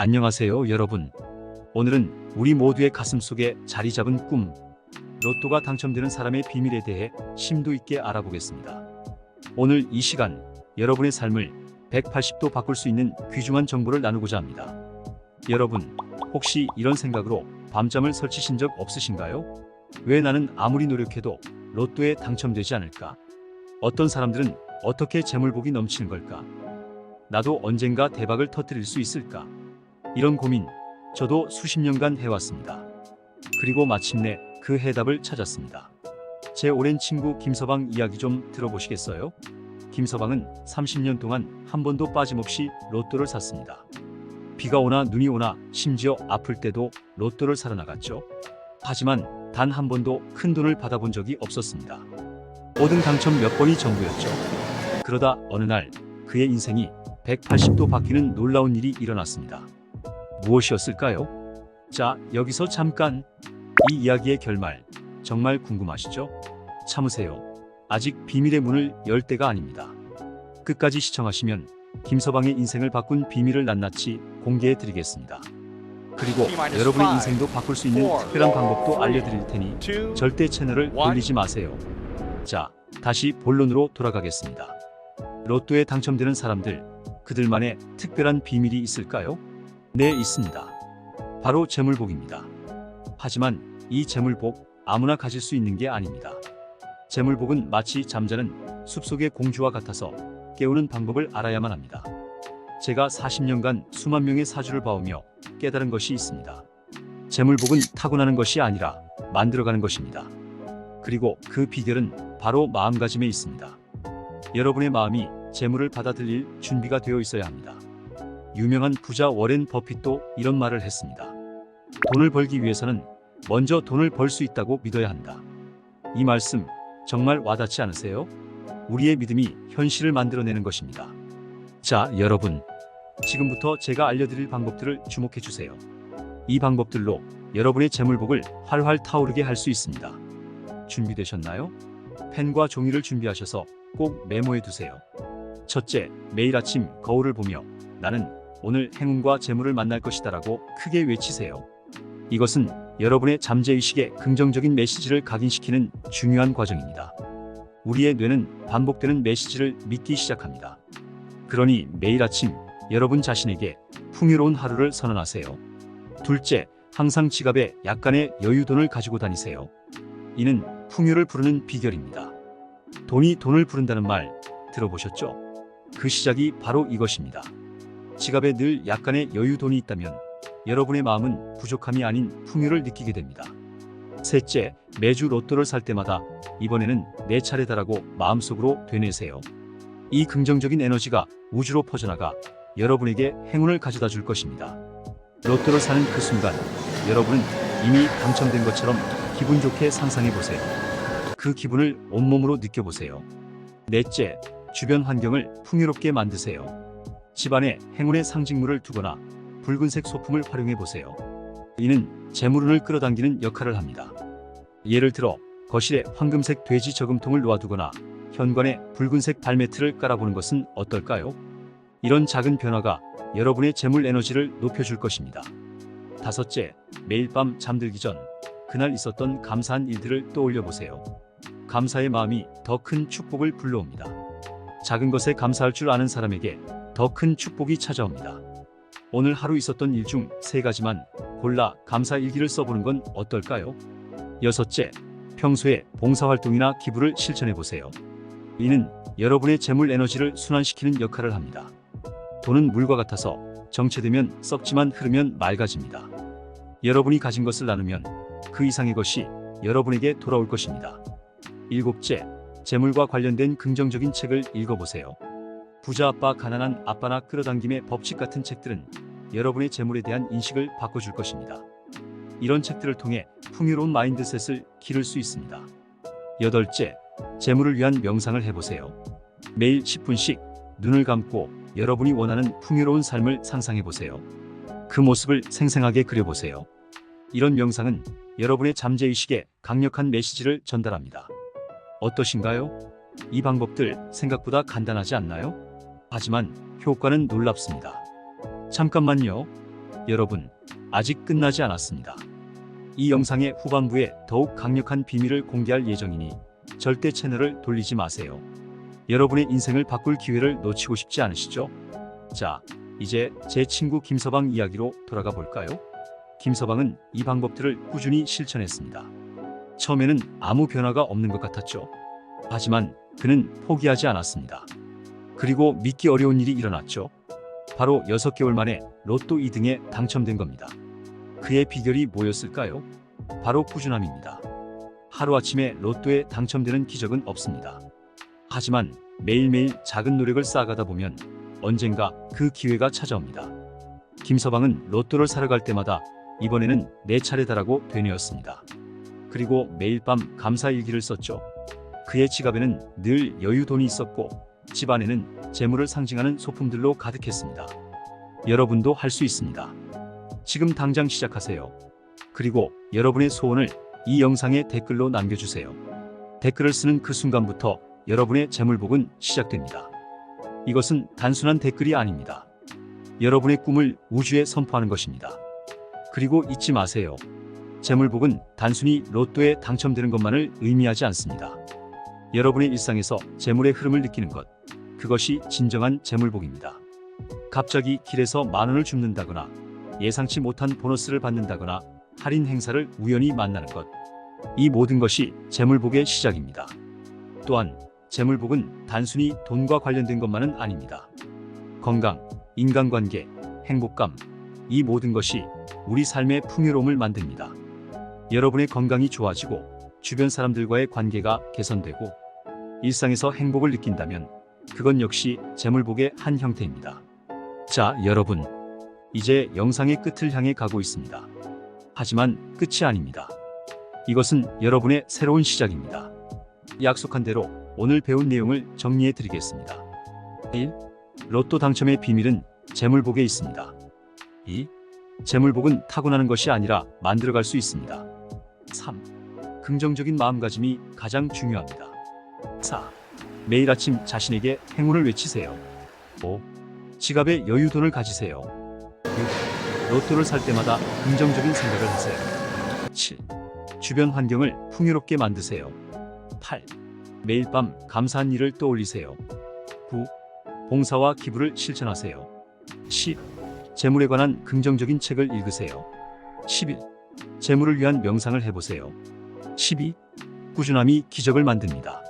안녕하세요, 여러분. 오늘은 우리 모두의 가슴속에 자리 잡은 꿈, 로또가 당첨되는 사람의 비밀에 대해 심도 있게 알아보겠습니다. 오늘 이 시간, 여러분의 삶을 180도 바꿀 수 있는 귀중한 정보를 나누고자 합니다. 여러분, 혹시 이런 생각으로 밤잠을 설치신 적 없으신가요? 왜 나는 아무리 노력해도 로또에 당첨되지 않을까? 어떤 사람들은 어떻게 재물복이 넘치는 걸까? 나도 언젠가 대박을 터뜨릴 수 있을까? 이런 고민, 저도 수십 년간 해왔습니다. 그리고 마침내 그 해답을 찾았습니다. 제 오랜 친구 김서방 이야기 좀 들어보시겠어요? 김서방은 30년 동안 한 번도 빠짐없이 로또를 샀습니다. 비가 오나 눈이 오나 심지어 아플 때도 로또를 사러 나갔죠. 하지만 단 한 번도 큰 돈을 받아본 적이 없었습니다. 5등 당첨 몇 번이 전부였죠. 그러다 어느 날 그의 인생이 180도 바뀌는 놀라운 일이 일어났습니다. 무엇이었을까요? 자, 여기서 잠깐. 이 이야기의 결말 정말 궁금하시죠? 참으세요. 아직 비밀의 문을 열 때가 아닙니다. 끝까지 시청하시면 김서방의 인생을 바꾼 비밀을 낱낱이 공개해 드리겠습니다. 그리고 여러분의 인생도 바꿀 수 있는 특별한 방법도 알려드릴 테니 절대 채널을 돌리지 마세요. 자, 다시 본론으로 돌아가겠습니다. 로또에 당첨되는 사람들, 그들만의 특별한 비밀이 있을까요? 네, 있습니다. 바로 재물복입니다. 하지만 이 재물복 아무나 가질 수 있는 게 아닙니다. 재물복은 마치 잠자는 숲속의 공주와 같아서 깨우는 방법을 알아야만 합니다. 제가 40년간 수만 명의 사주를 봐오며 깨달은 것이 있습니다. 재물복은 타고나는 것이 아니라 만들어가는 것입니다. 그리고 그 비결은 바로 마음가짐에 있습니다. 여러분의 마음이 재물을 받아들일 준비가 되어 있어야 합니다. 유명한 부자 워렌 버핏도 이런 말을 했습니다. 돈을 벌기 위해서는 먼저 돈을 벌 수 있다고 믿어야 한다. 이 말씀 정말 와닿지 않으세요? 우리의 믿음이 현실을 만들어내는 것입니다. 자, 여러분, 지금부터 제가 알려드릴 방법들을 주목해 주세요. 이 방법들로 여러분의 재물복을 활활 타오르게 할 수 있습니다. 준비되셨나요? 펜과 종이를 준비하셔서 꼭 메모해 두세요. 첫째, 매일 아침 거울을 보며 나는 오늘 행운과 재물을 만날 것이다라고 크게 외치세요. 이것은 여러분의 잠재의식에 긍정적인 메시지를 각인시키는 중요한 과정입니다. 우리의 뇌는 반복되는 메시지를 믿기 시작합니다. 그러니 매일 아침 여러분 자신에게 풍요로운 하루를 선언하세요. 둘째, 항상 지갑에 약간의 여유돈을 가지고 다니세요. 이는 풍요를 부르는 비결입니다. 돈이 돈을 부른다는 말 들어보셨죠? 그 시작이 바로 이것입니다. 지갑에 늘 약간의 여유돈이 있다면 여러분의 마음은 부족함이 아닌 풍요를 느끼게 됩니다. 셋째, 매주 로또를 살 때마다 이번에는 내 차례다라고 마음속으로 되뇌세요. 이 긍정적인 에너지가 우주로 퍼져나가 여러분에게 행운을 가져다 줄 것입니다. 로또를 사는 그 순간 여러분은 이미 당첨된 것처럼 기분 좋게 상상해 보세요. 그 기분을 온몸으로 느껴보세요. 넷째, 주변 환경을 풍요롭게 만드세요. 집안에 행운의 상징물을 두거나 붉은색 소품을 활용해 보세요. 이는 재물운을 끌어당기는 역할을 합니다. 예를 들어 거실에 황금색 돼지 저금통을 놓아두거나 현관에 붉은색 발매트를 깔아보는 것은 어떨까요? 이런 작은 변화가 여러분의 재물 에너지를 높여줄 것입니다. 다섯째, 매일 밤 잠들기 전 그날 있었던 감사한 일들을 떠올려 보세요. 감사의 마음이 더 큰 축복을 불러옵니다. 작은 것에 감사할 줄 아는 사람에게 더 큰 축복이 찾아옵니다. 오늘 하루 있었던 일 중 3가지만 골라 감사 일기를 써보는 건 어떨까요? 여섯째, 평소에 봉사활동이나 기부를 실천해 보세요. 이는 여러분의 재물 에너지를 순환시키는 역할을 합니다. 돈은 물과 같아서 정체되면 썩지만 흐르면 맑아집니다. 여러분이 가진 것을 나누면 그 이상의 것이 여러분에게 돌아올 것입니다. 일곱째, 재물과 관련된 긍정적인 책을 읽어보세요. 부자 아빠, 가난한 아빠나 끌어당김의 법칙 같은 책들은 여러분의 재물에 대한 인식을 바꿔줄 것입니다. 이런 책들을 통해 풍요로운 마인드셋을 기를 수 있습니다. 여덟째, 재물을 위한 명상을 해보세요. 매일 10분씩 눈을 감고 여러분이 원하는 풍요로운 삶을 상상해보세요. 그 모습을 생생하게 그려보세요. 이런 명상은 여러분의 잠재의식에 강력한 메시지를 전달합니다. 어떠신가요? 이 방법들 생각보다 간단하지 않나요? 하지만 효과는 놀랍습니다. 잠깐만요. 여러분, 아직 끝나지 않았습니다. 이 영상의 후반부에 더욱 강력한 비밀을 공개할 예정이니 절대 채널을 돌리지 마세요. 여러분의 인생을 바꿀 기회를 놓치고 싶지 않으시죠? 자, 이제 제 친구 김서방 이야기로 돌아가 볼까요? 김서방은 이 방법들을 꾸준히 실천했습니다. 처음에는 아무 변화가 없는 것 같았죠. 하지만 그는 포기하지 않았습니다. 그리고 믿기 어려운 일이 일어났죠. 바로 6개월 만에 로또 2등에 당첨된 겁니다. 그의 비결이 뭐였을까요? 바로 꾸준함입니다. 하루아침에 로또에 당첨되는 기적은 없습니다. 하지만 매일매일 작은 노력을 쌓아가다 보면 언젠가 그 기회가 찾아옵니다. 김서방은 로또를 사러 갈 때마다 이번에는 내 차례다라고 되뇌었습니다. 그리고 매일 밤 감사일기를 썼죠. 그의 지갑에는 늘 여유돈이 있었고 집안에는 재물을 상징하는 소품들로 가득했습니다. 여러분도 할 수 있습니다. 지금 당장 시작하세요. 그리고 여러분의 소원을 이 영상에 댓글로 남겨주세요. 댓글을 쓰는 그 순간부터 여러분의 재물복은 시작됩니다. 이것은 단순한 댓글이 아닙니다. 여러분의 꿈을 우주에 선포하는 것입니다. 그리고 잊지 마세요. 재물복은 단순히 로또에 당첨되는 것만을 의미하지 않습니다. 여러분의 일상에서 재물의 흐름을 느끼는 것, 그것이 진정한 재물복입니다. 갑자기 길에서 10,000원을 줍는다거나 예상치 못한 보너스를 받는다거나 할인 행사를 우연히 만나는 것, 이 모든 것이 재물복의 시작입니다. 또한 재물복은 단순히 돈과 관련된 것만은 아닙니다. 건강, 인간관계, 행복감, 이 모든 것이 우리 삶의 풍요로움을 만듭니다. 여러분의 건강이 좋아지고 주변 사람들과의 관계가 개선되고 일상에서 행복을 느낀다면 그건 역시 재물복의 한 형태입니다. 자, 여러분, 이제 영상의 끝을 향해 가고 있습니다. 하지만 끝이 아닙니다. 이것은 여러분의 새로운 시작입니다. 약속한 대로 오늘 배운 내용을 정리해 드리겠습니다. 1. 로또 당첨의 비밀은 재물복에 있습니다. 2. 재물복은 타고나는 것이 아니라 만들어갈 수 있습니다. 3. 긍정적인 마음가짐이 가장 중요합니다. 4. 매일 아침 자신에게 행운을 외치세요. 5. 지갑에 여유돈을 가지세요. 6. 로또를 살 때마다 긍정적인 생각을 하세요. 7. 주변 환경을 풍요롭게 만드세요. 8. 매일 밤 감사한 일을 떠올리세요. 9. 봉사와 기부를 실천하세요. 10. 재물에 관한 긍정적인 책을 읽으세요. 11. 재물을 위한 명상을 해보세요. 12. 꾸준함이 기적을 만듭니다.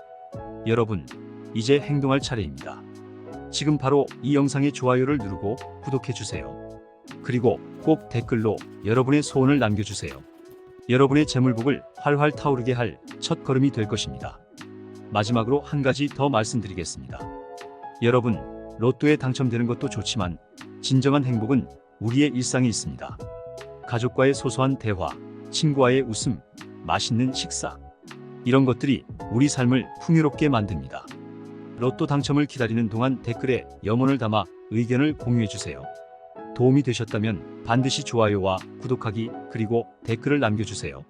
여러분, 이제 행동할 차례입니다. 지금 바로 이 영상의 좋아요를 누르고 구독해주세요. 그리고 꼭 댓글로 여러분의 소원을 남겨주세요. 여러분의 재물복을 활활 타오르게 할 첫걸음이 될 것입니다. 마지막으로 한 가지 더 말씀드리겠습니다. 여러분, 로또에 당첨되는 것도 좋지만 진정한 행복은 우리의 일상에 있습니다. 가족과의 소소한 대화, 친구와의 웃음, 맛있는 식사, 이런 것들이 우리 삶을 풍요롭게 만듭니다. 로또 당첨을 기다리는 동안 댓글에 염원을 담아 의견을 공유해주세요. 도움이 되셨다면 반드시 좋아요와 구독하기 그리고 댓글을 남겨주세요.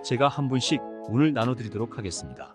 제가 한 분씩 운을 나눠드리도록 하겠습니다.